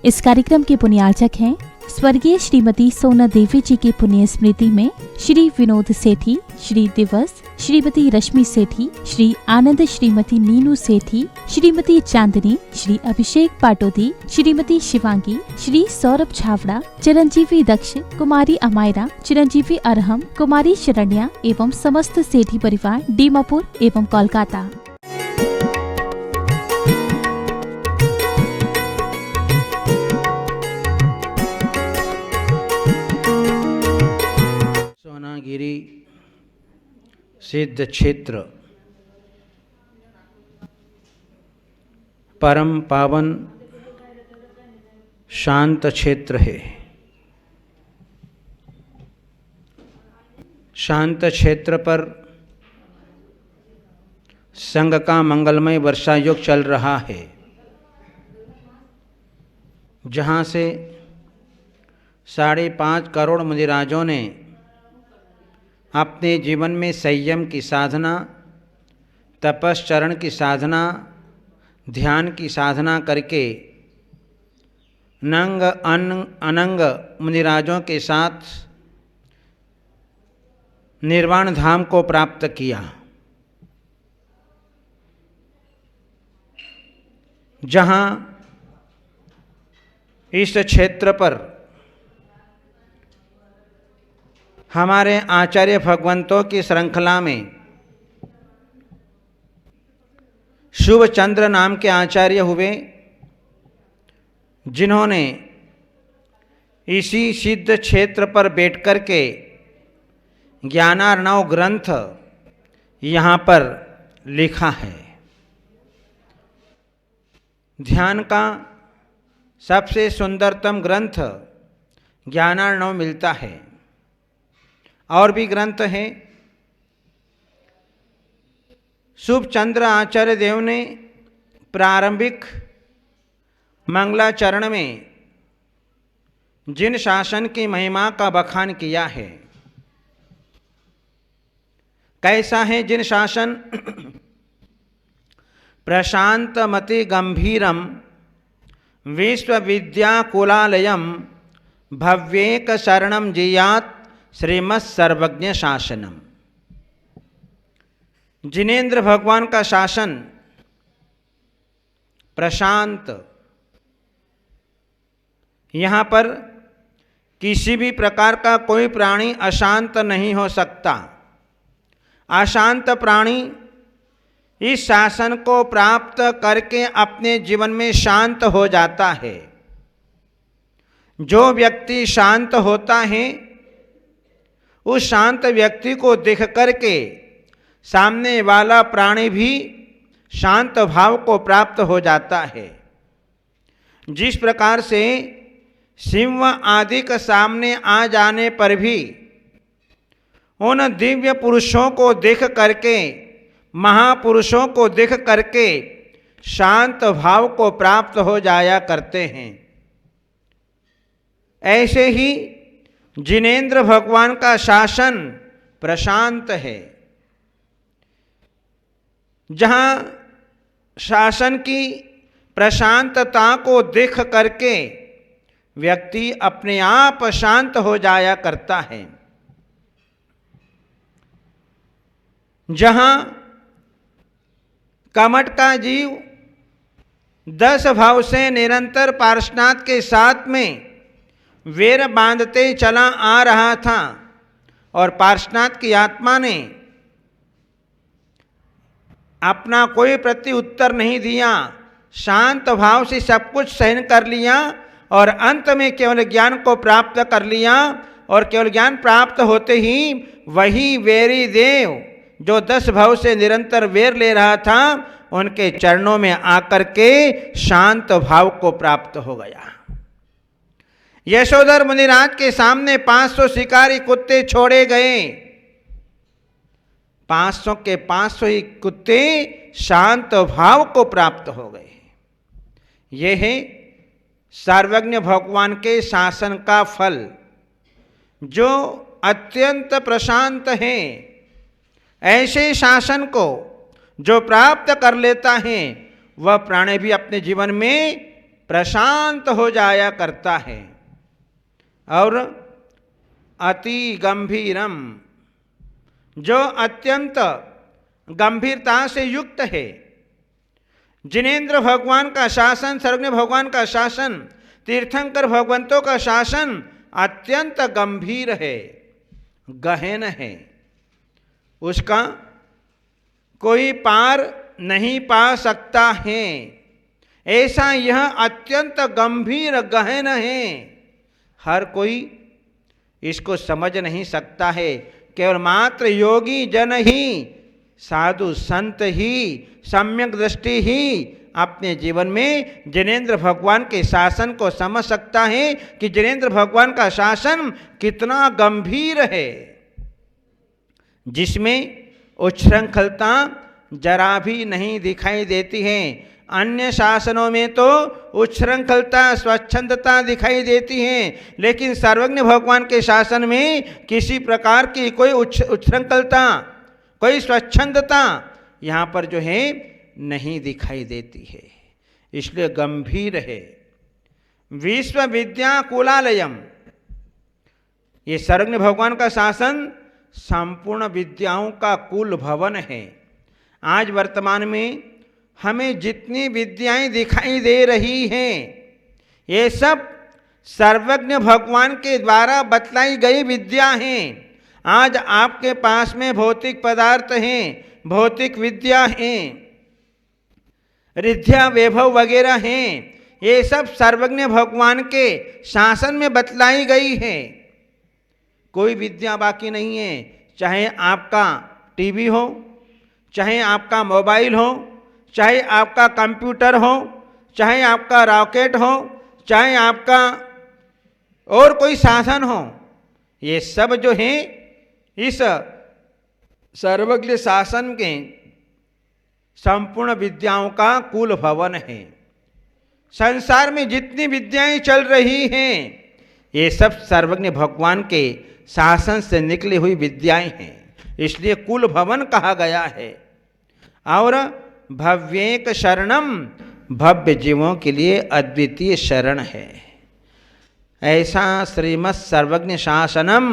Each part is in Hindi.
इस कार्यक्रम के पुण्यार्चक हैं स्वर्गीय श्रीमती सोना देवी जी की पुण्य स्मृति में श्री विनोद सेठी, श्री दिवस, श्रीमती रश्मि सेठी, श्री आनंद, श्रीमती नीनू सेठी, श्रीमती चांदनी, श्री अभिषेक पाटोदी, श्रीमती शिवांगी, श्री सौरभ छावड़ा, चिरंजीवी दक्ष, कुमारी अमायरा, चिरंजीवी अरहम, कुमारी शरण्या एवं समस्त सेठी परिवार दीमापुर एवं कोलकाता। सोनागिरी सिद्ध क्षेत्र परम पावन शांत क्षेत्र है। शांत क्षेत्र पर संघ का मंगलमय वर्षा योग चल रहा है, जहाँ से 5.5 करोड़ मुनिराजों ने अपने जीवन में संयम की साधना, तपश्चरण की साधना, ध्यान की साधना करके नंग अनंग मुनिराजों के साथ निर्वाण धाम को प्राप्त किया। जहाँ इस क्षेत्र पर हमारे आचार्य भगवंतों की श्रृंखला में शुभ चंद्र नाम के आचार्य हुए, जिन्होंने इसी सिद्ध क्षेत्र पर बैठकर के ज्ञानार्णव ग्रंथ यहाँ पर लिखा है। ध्यान का सबसे सुंदरतम ग्रंथ ज्ञानार्णव मिलता है। और भी ग्रंथ हैं। शुभ चंद्र आचार्य देव ने प्रारंभिक मंगलाचरण में जिन शासन की महिमा का बखान किया है, कैसा है जिन शासन? प्रशांतमति गंभीरम विश्वविद्याकुलालयम भव्येक शरणम जियात श्रीमत् सर्वज्ञ शासनम। जिनेंद्र भगवान का शासन प्रशांत, यहाँ पर किसी भी प्रकार का कोई प्राणी अशांत नहीं हो सकता। अशांत प्राणी इस शासन को प्राप्त करके अपने जीवन में शांत हो जाता है। जो व्यक्ति शांत होता है, उस शांत व्यक्ति को देख करके सामने वाला प्राणी भी शांत भाव को प्राप्त हो जाता है। जिस प्रकार से सिंह आदि के सामने आ जाने पर भी उन दिव्य पुरुषों को देख करके, महापुरुषों को देख करके शांत भाव को प्राप्त हो जाया करते हैं, ऐसे ही जिनेंद्र भगवान का शासन प्रशांत है। जहाँ शासन की प्रशांतता को देख करके व्यक्ति अपने आप शांत हो जाया करता है। जहाँ कमट का जीव 10 भाव से निरंतर पार्श्वनाथ के साथ में वेर बांधते चला आ रहा था और पार्श्वनाथ की आत्मा ने अपना कोई प्रति उत्तर नहीं दिया, शांत भाव से सब कुछ सहन कर लिया और अंत में केवल ज्ञान को प्राप्त कर लिया। और केवल ज्ञान प्राप्त होते ही वही वेरी देव जो 10 भाव से निरंतर वेर ले रहा था, उनके चरणों में आकर के शांत भाव को प्राप्त हो गया। यशोधर मुनिराज के सामने 500 शिकारी कुत्ते छोड़े गए। 500 के 500 ही कुत्ते शांत भाव को प्राप्त हो गए। यह है सर्वज्ञ भगवान के शासन का फल, जो अत्यंत प्रशांत है। ऐसे शासन को जो प्राप्त कर लेता है, वह प्राणी भी अपने जीवन में प्रशांत हो जाया करता है। और अति गंभीरम, जो अत्यंत गंभीरता से युक्त है। जिनेंद्र भगवान का शासन, सर्वज्ञ भगवान का शासन, तीर्थंकर भगवंतों का शासन अत्यंत गंभीर है, गहन है, उसका कोई पार नहीं पा सकता है। ऐसा यह अत्यंत गंभीर गहन है, हर कोई इसको समझ नहीं सकता है। केवल मात्र योगी जन ही, साधु संत ही, सम्यक दृष्टि ही अपने जीवन में जिनेंद्र भगवान के शासन को समझ सकता है कि जिनेंद्र भगवान का शासन कितना गंभीर है, जिसमें उच्छृंखलता जरा भी नहीं दिखाई देती है। अन्य शासनों में तो उच्छृंखलता, स्वच्छंदता दिखाई देती है, लेकिन सर्वज्ञ भगवान के शासन में किसी प्रकार की कोई उच्छृंखलता, कोई स्वच्छंदता यहाँ पर जो है नहीं दिखाई देती है, इसलिए गंभीर है। विश्वविद्याकुलालयम, ये सर्वज्ञ भगवान का शासन संपूर्ण विद्याओं का कुल भवन है। आज वर्तमान में हमें जितनी विद्याएं दिखाई दे रही हैं, ये सब सर्वज्ञ भगवान के द्वारा बतलाई गई विद्या हैं। आज आपके पास में भौतिक पदार्थ हैं, भौतिक विद्या हैं, रिद्ध्या वैभव वगैरह हैं, ये सब सर्वज्ञ भगवान के शासन में बतलाई गई है। कोई विद्या बाकी नहीं है, चाहे आपका टीवी हो, चाहे आपका मोबाइल हो, चाहे आपका कंप्यूटर हो, चाहे आपका रॉकेट हो, चाहे आपका और कोई साधन हो, ये सब जो है इस सर्वज्ञ शासन के संपूर्ण विद्याओं का कुल भवन है। संसार में जितनी विद्याएं चल रही हैं, ये सब सर्वज्ञ भगवान के शासन से निकली हुई विद्याएं हैं, इसलिए कुल भवन कहा गया है। और भव्येक शरणम, भव्य जीवों के लिए अद्वितीय शरण है। ऐसा श्रीमत् सर्वज्ञ शासनम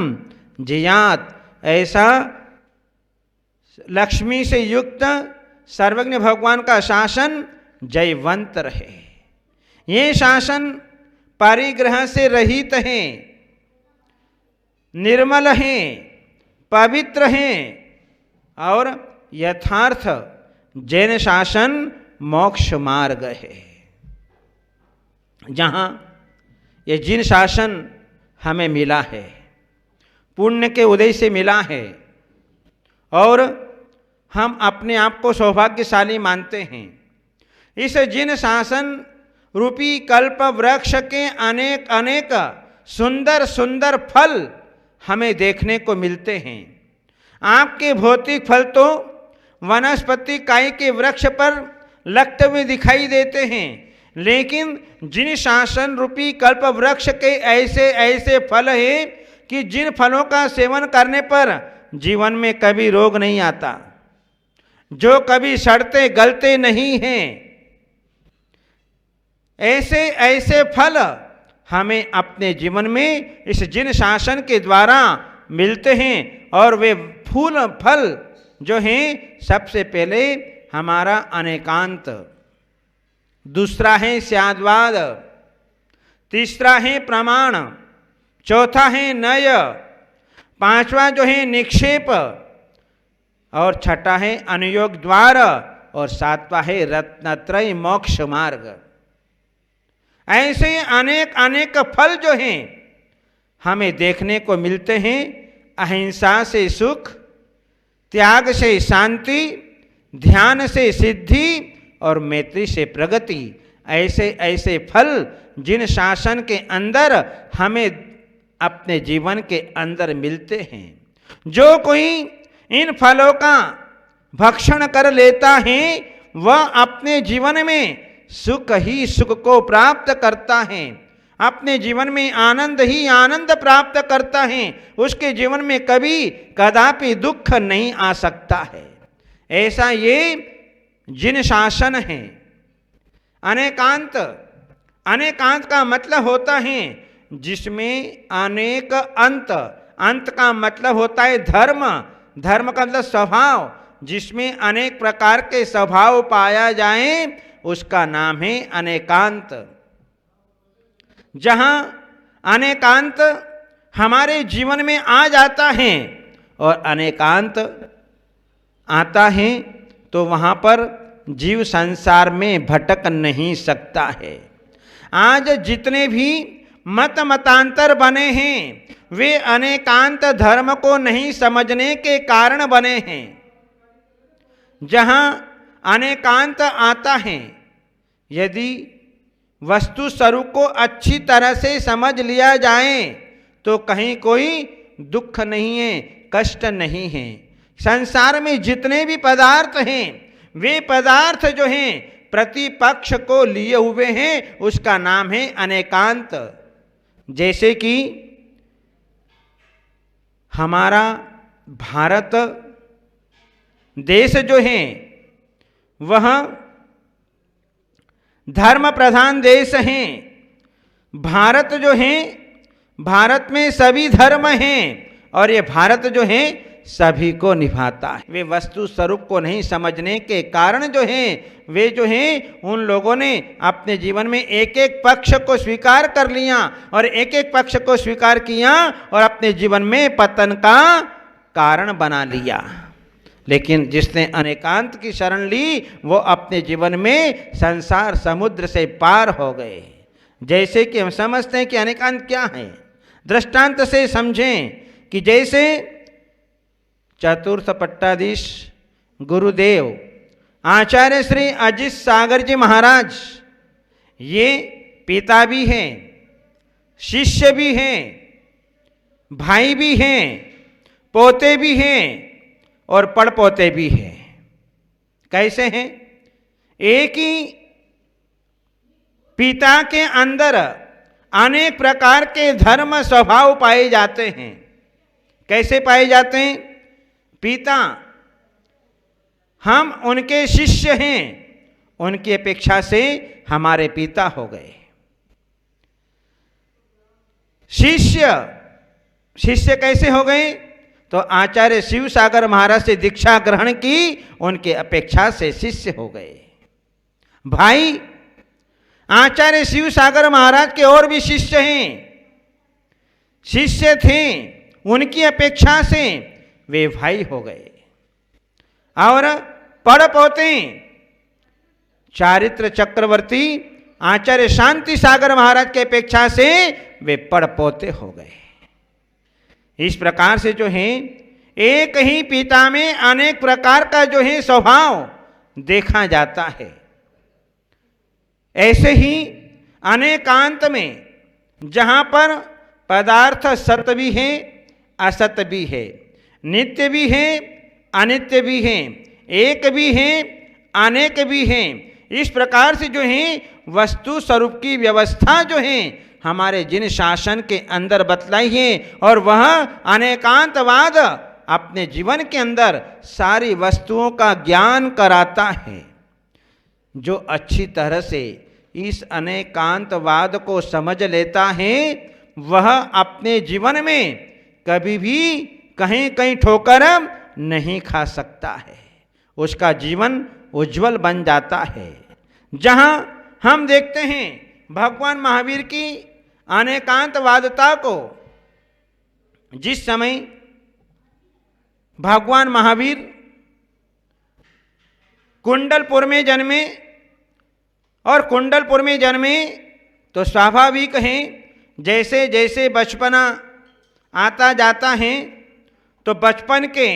जियात, ऐसा लक्ष्मी से युक्त सर्वज्ञ भगवान का शासन जयवंत रहे। ये शासन परिग्रह से रहित हैं, निर्मल हैं, पवित्र हैं और यथार्थ जैन शासन मोक्ष मार्ग है। जहाँ ये जिन शासन हमें मिला है, पुण्य के उदय से मिला है, और हम अपने आप को सौभाग्यशाली मानते हैं। इस जिन शासन रूपी कल्प वृक्ष के अनेक अनेक सुंदर सुंदर फल हमें देखने को मिलते हैं। आपके भौतिक फल तो वनस्पति काय के वृक्ष पर लगते हुए दिखाई देते हैं, लेकिन जिन शासन रूपी कल्प वृक्ष के ऐसे ऐसे फल हैं कि जिन फलों का सेवन करने पर जीवन में कभी रोग नहीं आता, जो कभी सड़ते गलते नहीं हैं, ऐसे ऐसे फल हमें अपने जीवन में इस जिन शासन के द्वारा मिलते हैं। और वे फूल फल जो हैं, सबसे पहले हमारा अनेकांत, दूसरा है स्याद्वाद, तीसरा है प्रमाण, चौथा है नय, पांचवा जो है निक्षेप, और छठा है अनुयोग द्वार, और सातवां है रत्नत्रय मोक्ष मार्ग। ऐसे अनेक अनेक फल जो हैं हमें देखने को मिलते हैं। अहिंसा से सुख, त्याग से शांति, ध्यान से सिद्धि और मैत्री से प्रगति, ऐसे ऐसे फल जिन शासन के अंदर हमें अपने जीवन के अंदर मिलते हैं। जो कोई इन फलों का भक्षण कर लेता है, वह अपने जीवन में सुख ही सुख को प्राप्त करता है, अपने जीवन में आनंद ही आनंद प्राप्त करता है। उसके जीवन में कभी कदापि दुख नहीं आ सकता है। ऐसा ये जिन शासन है, अनेकांत अनेकांत का मतलब होता है जिसमें अनेक अंत, अंत का मतलब होता है धर्म, धर्म का मतलब स्वभाव, जिसमें अनेक प्रकार के स्वभाव पाया जाए उसका नाम है अनेकांत। जहां अनेकांत हमारे जीवन में आ जाता है और अनेकांत आता है तो वहां पर जीव संसार में भटक नहीं सकता है। आज जितने भी मतांतर बने हैं वे अनेकांत धर्म को नहीं समझने के कारण बने हैं। जहां अनेकांत आता है, यदि वस्तु स्वरूप को अच्छी तरह से समझ लिया जाए तो कहीं कोई दुख नहीं है, कष्ट नहीं है। संसार में जितने भी पदार्थ हैं वे पदार्थ जो हैं प्रतिपक्ष को लिए हुए हैं, उसका नाम है अनेकांत। जैसे कि हमारा भारत देश जो है वह धर्म प्रधान देश है। भारत जो है, भारत में सभी धर्म हैं और ये भारत जो है सभी को निभाता है। वे वस्तु स्वरूप को नहीं समझने के कारण जो है वे जो है उन लोगों ने अपने जीवन में एक एक पक्ष को स्वीकार कर लिया और एक एक पक्ष को स्वीकार किया और अपने जीवन में पतन का कारण बना लिया। लेकिन जिसने अनेकांत की शरण ली वो अपने जीवन में संसार समुद्र से पार हो गए। जैसे कि हम समझते हैं कि अनेकांत क्या है, दृष्टांत से समझें कि जैसे चतुर्थ पट्टाधीश गुरुदेव आचार्य श्री अजित सागर जी महाराज, ये पिता भी हैं, शिष्य भी हैं, भाई भी हैं, पोते भी हैं और पड़पोते भी हैं। कैसे हैं? एक ही पिता के अंदर अनेक प्रकार के धर्म स्वभाव पाए जाते हैं। कैसे पाए जाते हैं? पिता, हम उनके शिष्य हैं, उनकी अपेक्षा से हमारे पिता हो गए। शिष्य, शिष्य कैसे हो गए? तो आचार्य शिव सागर महाराज से दीक्षा ग्रहण की, उनके अपेक्षा से शिष्य हो गए। भाई, आचार्य शिव सागर महाराज के और भी शिष्य हैं, शिष्य थे, उनकी अपेक्षा से वे भाई हो गए। और पड़पोते, चारित्र चक्रवर्ती आचार्य शांति सागर महाराज के अपेक्षा से वे पड़पोते हो गए। इस प्रकार से जो है एक ही पिता में अनेक प्रकार का जो है स्वभाव देखा जाता है। ऐसे ही अनेकांत में जहाँ पर पदार्थ सत्य भी है, असत्य भी है, नित्य भी है, अनित्य भी है, एक भी है, अनेक भी है, इस प्रकार से जो है वस्तु स्वरूप की व्यवस्था जो है हमारे जिन शासन के अंदर बतलाई है और वह अनेकांतवाद अपने जीवन के अंदर सारी वस्तुओं का ज्ञान कराता है। जो अच्छी तरह से इस अनेकांतवाद को समझ लेता है वह अपने जीवन में कभी भी कहीं कहीं ठोकर नहीं खा सकता है, उसका जीवन उज्जवल बन जाता है। जहाँ हम देखते हैं भगवान महावीर की अनेकांतवादता को, जिस समय भगवान महावीर कुंडलपुर में जन्मे और कुंडलपुर में जन्मे तो स्वाभाविक है जैसे जैसे बचपना आता जाता है तो बचपन के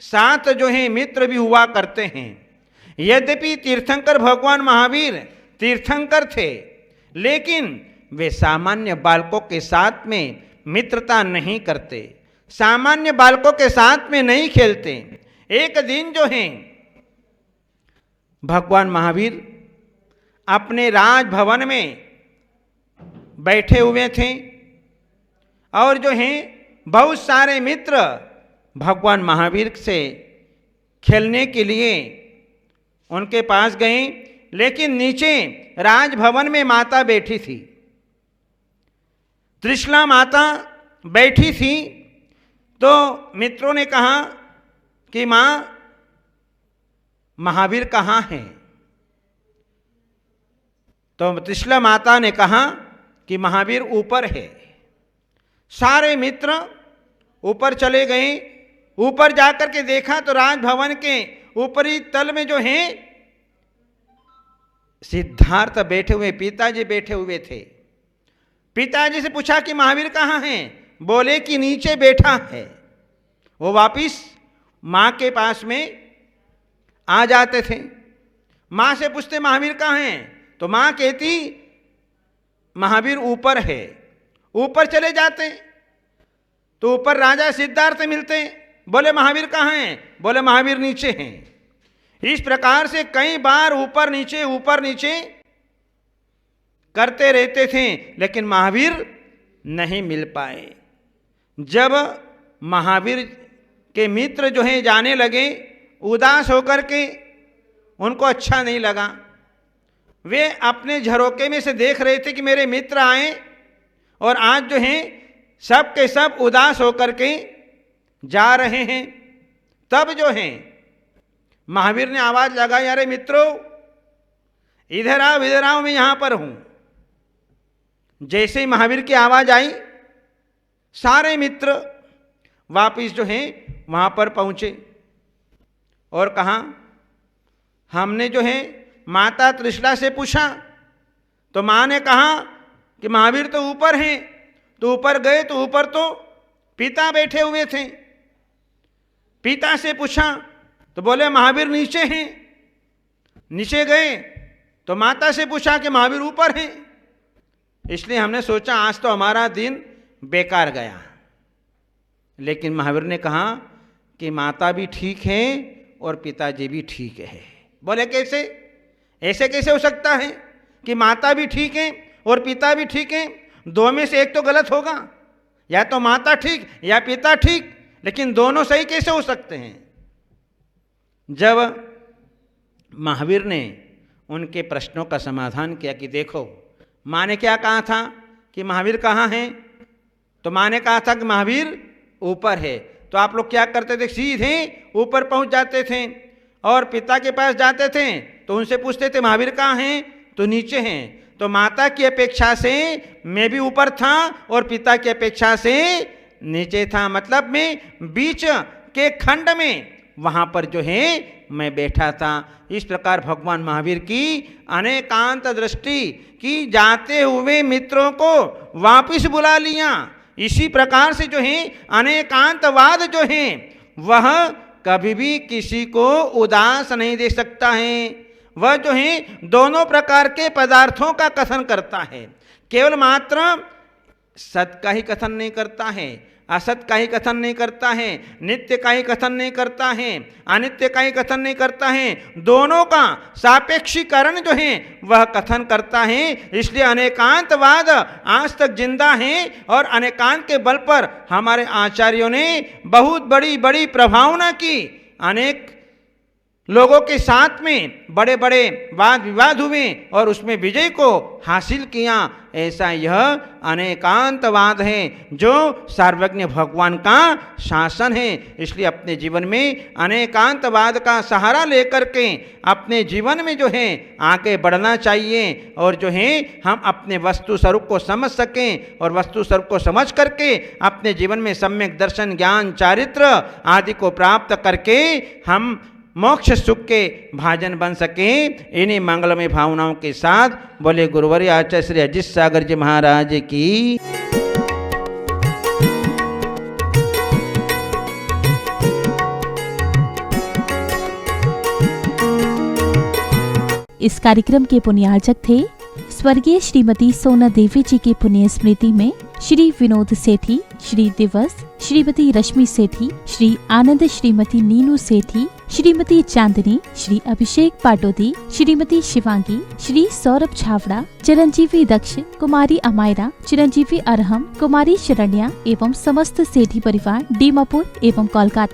साथ जो है मित्र भी हुआ करते हैं। यद्यपि तीर्थंकर भगवान महावीर तीर्थंकर थे, लेकिन वे सामान्य बालकों के साथ में मित्रता नहीं करते, सामान्य बालकों के साथ में नहीं खेलते। एक दिन जो है भगवान महावीर अपने राजभवन में बैठे हुए थे और जो है बहुत सारे मित्र भगवान महावीर से खेलने के लिए उनके पास गए। लेकिन नीचे राजभवन में माता बैठी थी, त्रिशला माता बैठी थी। तो मित्रों ने कहा कि मां महावीर कहाँ हैं? तो त्रिशला माता ने कहा कि महावीर ऊपर है। सारे मित्र ऊपर चले गए। ऊपर जाकर के देखा तो राजभवन के ऊपरी तल में जो हैं सिद्धार्थ बैठे हुए, पिताजी बैठे हुए थे। पिताजी से पूछा कि महावीर कहाँ हैं? बोले कि नीचे बैठा है। वो वापिस माँ के पास में आ जाते थे। माँ से पूछते महावीर कहाँ हैं? तो माँ कहती महावीर ऊपर है। ऊपर चले जाते तो ऊपर राजा सिद्धार्थ मिलते। बोले महावीर कहाँ हैं? बोले महावीर नीचे हैं। इस प्रकार से कई बार ऊपर नीचे करते रहते थे, लेकिन महावीर नहीं मिल पाए। जब महावीर के मित्र जो हैं जाने लगे, उदास होकर के, उनको अच्छा नहीं लगा। वे अपने झरोके में से देख रहे थे कि मेरे मित्र आए और आज जो हैं सब के सब उदास होकर के जा रहे हैं। तब जो हैं महावीर ने आवाज लगाई, अरे मित्रों इधर आओ, मैं यहां पर हूं। जैसे ही महावीर की आवाज आई, सारे मित्र वापिस जो हैं वहां पर पहुंचे और कहा, हमने जो है माता त्रिशला से पूछा तो मां ने कहा कि महावीर तो ऊपर हैं। तो ऊपर गए तो ऊपर तो पिता बैठे हुए थे। पिता से पूछा तो बोले महावीर नीचे हैं। नीचे गए तो माता से पूछा कि महावीर ऊपर हैं। इसलिए हमने सोचा आज तो हमारा दिन बेकार गया। लेकिन महावीर ने कहा कि माता भी ठीक है और पिताजी भी ठीक है। बोले कैसे? ऐसे कैसे हो सकता है कि माता भी ठीक है और पिता भी ठीक है? दो में से एक तो गलत होगा, या तो माता ठीक या पिता ठीक, लेकिन दोनों सही कैसे हो सकते हैं? जब महावीर ने उनके प्रश्नों का समाधान किया कि देखो, माँ ने क्या कहा था कि महावीर कहाँ हैं? तो माँ ने कहा था कि महावीर ऊपर है। तो आप लोग क्या करते थे? सीधे ऊपर पहुंच जाते थे और पिता के पास जाते थे तो उनसे पूछते थे महावीर कहाँ हैं? तो नीचे हैं। तो माता की अपेक्षा से मैं भी ऊपर था और पिता की अपेक्षा से नीचे था, मतलब मैं बीच के खंड में वहाँ पर जो है मैं बैठा था। इस प्रकार भगवान महावीर की अनेकांत दृष्टि की जाते हुए मित्रों को वापिस बुला लिया। इसी प्रकार से जो है अनेकांतवाद जो है वह कभी भी किसी को उदास नहीं देख सकता है। वह जो है दोनों प्रकार के पदार्थों का कथन करता है। केवल मात्र सत का ही कथन नहीं करता है, असत का ही कथन नहीं करता है, नित्य का ही कथन नहीं करता है, अनित्य का ही कथन नहीं करता है। दोनों का सापेक्षीकरण जो है वह कथन करता है। इसलिए अनेकांतवाद आज तक जिंदा है और अनेकांत के बल पर हमारे आचार्यों ने बहुत बड़ी बड़ी प्रभावना की। अनेक लोगों के साथ में बड़े बड़े वाद विवाद हुए और उसमें विजय को हासिल किया। ऐसा यह अनेकांतवाद है जो सर्वज्ञ भगवान का शासन है। इसलिए अपने जीवन में अनेकांतवाद का सहारा लेकर के अपने जीवन में जो है आगे बढ़ना चाहिए और जो है हम अपने वस्तु स्वरूप को समझ सकें और वस्तु स्वरूप को समझ करके अपने जीवन में सम्यक दर्शन, ज्ञान, चारित्र आदि को प्राप्त करके हम मोक्ष सुख के भाजन बन सके। इन्हीं मंगलमय भावनाओं के साथ बोले गुरुवर्य आचार्य श्री अजित सागर जी महाराज की। इस कार्यक्रम के पुण्यार्चक थे स्वर्गीय श्रीमती सोना देवी जी की पुण्य स्मृति में श्री विनोद सेठी, श्री दिवस, श्रीमती रश्मि सेठी, श्री आनंद, श्रीमती नीनू सेठी, श्रीमती चांदनी, श्री अभिषेक पाटोदी, श्रीमती शिवांगी, श्री सौरभ छावड़ा, चिरंजीवी दक्ष, कुमारी अमायरा, चिरंजीवी अरहम, कुमारी शरण्या एवं समस्त सेठी परिवार डीमापुर एवं कोलकाता